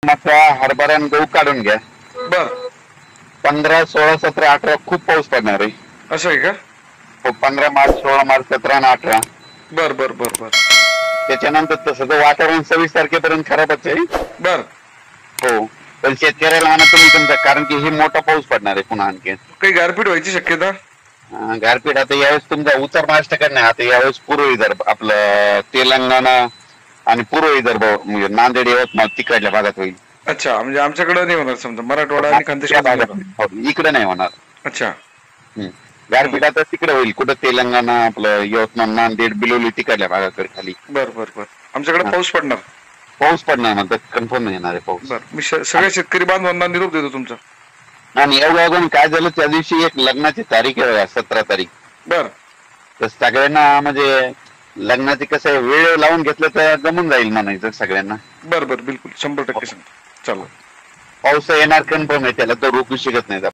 मका, हरभरा आणि गहू काढून घ्या. बर 15, 16, 17, 18 खूप पाऊस पडणार आहे. असं आहे का? हो, 15 मार्च, 16 मार्च, 17 आणि 18. बर बर बर बर त्याच्यानंतर तसं तर वातावरण 26 तारखेपर्यंत खराबच आहे. बर. हो, पण शेतकऱ्याला म्हणा तुम्ही तुमचा, कारण की हे मोठा पाऊस पडणार आहे पुन्हा आणखी. काही गारपीट व्हायची शक्यता? गारपीट आता यावेळेस तुमचा उत्तर महाराष्ट्राकडे नाही, आता यावेळेस पूर्व विदर्भ आपलं तेलंगणा आणि पूर्व विदर्भ म्हणजे नांदेड, यवतमाळ तिकडल्या भागात होईल. अच्छा, म्हणजे आमच्याकडे नाही होणार, समजा मराठवाडा आणि खानदेश त्या मध्ये भागात होणार. हो, इकडे नाही होणार. अच्छा. गारपीट आता तिकडे होईल, कुठं तेलंगणा, आपलं यवतमाळ, नांदेड, बिलोली तिकडल्या भागाकडे खाली बर बर बर. आमच्याकडे पाऊस पडणार. पाऊस पडणार म्हणतात, कन्फर्म येणार आहे पाऊस. बर, मी सगळ्या शेतकरी बांधवांना निरोप देतो तुमचा. आणि एवढं अजून काय झालं, त्या दिवशी एक लग्नाची तारीख आहे, 17 तारीख. बर तर सगळ्यांना म्हणजे लग्नाची कसं आहे, वेळ लावून घेतलं तर जमून जाईल म्हणायचं सगळ्यांना. बर बर, बिलकुल 100% सांग. चालेल. पाऊस येणार कन्फर्म आहे, त्याला तर रोखू शकत नाही.